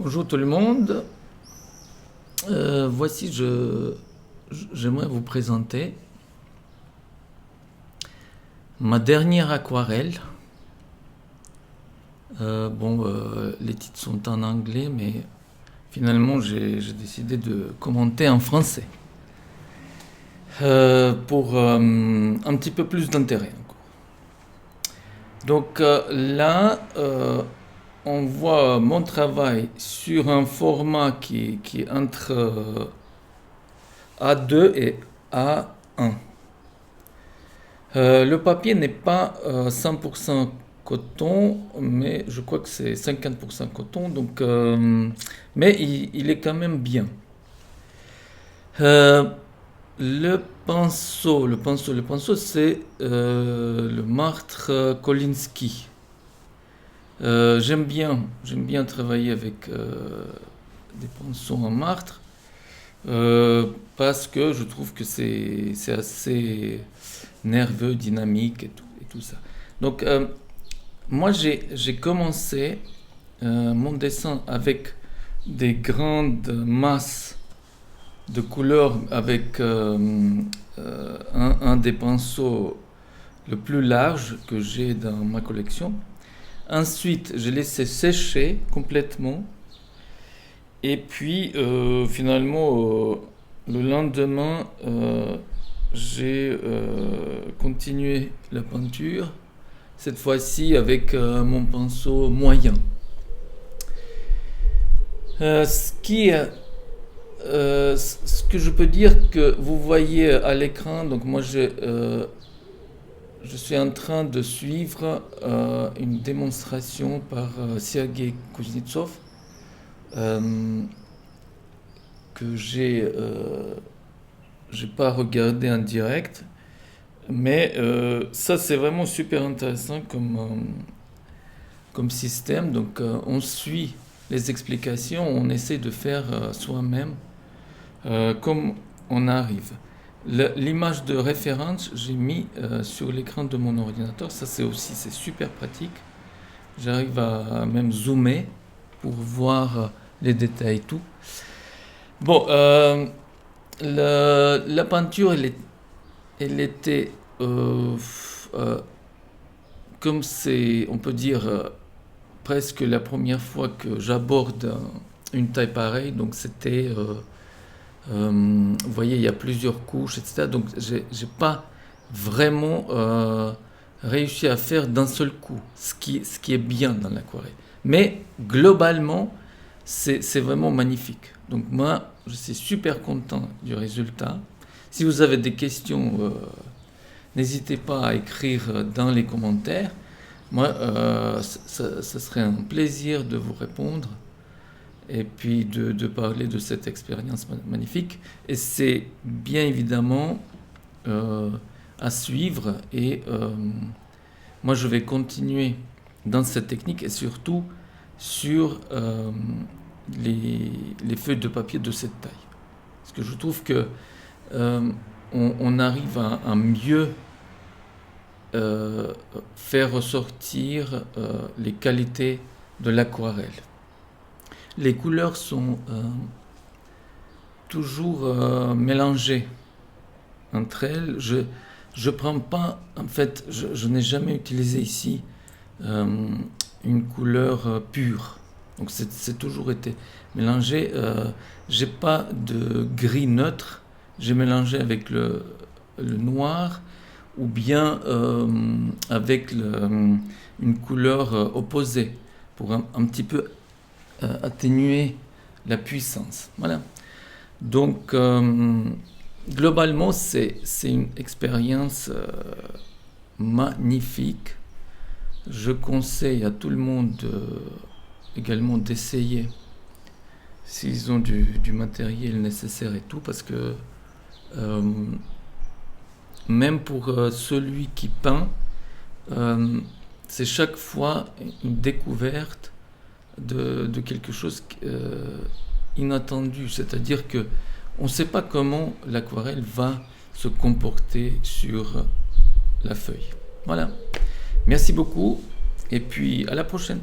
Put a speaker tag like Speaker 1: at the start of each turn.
Speaker 1: Bonjour tout le monde. Voici, j'aimerais vous présenter ma dernière aquarelle. Les titres sont en anglais, mais finalement j'ai décidé de commenter en français pour un petit peu plus d'intérêt encore. Donc on voit mon travail sur un format qui est entre A2 et A1. Le papier n'est pas 100% coton, mais je crois que c'est 50% coton, mais il est quand même bien. Le pinceau, c'est le martre Kolinsky. J'aime bien travailler avec des pinceaux en martre parce que je trouve que c'est assez nerveux, dynamique et tout ça. Donc, moi, j'ai commencé mon dessin avec des grandes masses de couleurs avec un des pinceaux le plus large que j'ai dans ma collection. Ensuite, j'ai laissé sécher complètement. Et puis, finalement, le lendemain, j'ai continué la peinture, cette fois-ci avec mon pinceau moyen. Ce que je peux dire que vous voyez à l'écran, donc moi je suis en train de suivre une démonstration par Sergei Kuznetsov que j'ai pas regardé en direct, mais ça c'est vraiment super intéressant comme système. Donc on suit les explications, on essaie de faire soi-même comme on arrive. L'image de référence, j'ai mis sur l'écran de mon ordinateur. Ça, c'est super pratique. J'arrive à même zoomer pour voir les détails et tout. Bon, la peinture, elle était comme on peut dire, presque la première fois que j'aborde une taille pareille. Donc, c'était vous voyez, il y a plusieurs couches, etc. Donc, j'ai pas vraiment réussi à faire d'un seul coup, ce qui est bien dans l'aquarelle. Mais globalement, c'est vraiment magnifique. Donc, moi, je suis super content du résultat. Si vous avez des questions, n'hésitez pas à écrire dans les commentaires. Moi, ça serait un plaisir de vous répondre et puis de parler de cette expérience magnifique. Et c'est bien évidemment à suivre. Et moi, je vais continuer dans cette technique et surtout sur les feuilles de papier de cette taille. Parce que je trouve que on arrive à mieux faire ressortir les qualités de l'aquarelle. Les couleurs sont toujours mélangées entre elles. Je prends pas, en fait, je n'ai jamais utilisé ici une couleur pure. Donc c'est toujours été mélangé. J'ai pas de gris neutre. J'ai mélangé avec le noir ou bien avec une couleur opposée pour un petit peu atténuer la puissance. Voilà. Donc, globalement, c'est une expérience magnifique. Je conseille à tout le monde également d'essayer s'ils ont du matériel nécessaire et tout, parce que même pour celui qui peint, c'est chaque fois une découverte de quelque chose inattendu. C'est-à-dire que on ne sait pas comment l'aquarelle va se comporter sur la feuille. Voilà. Merci beaucoup et puis à la prochaine.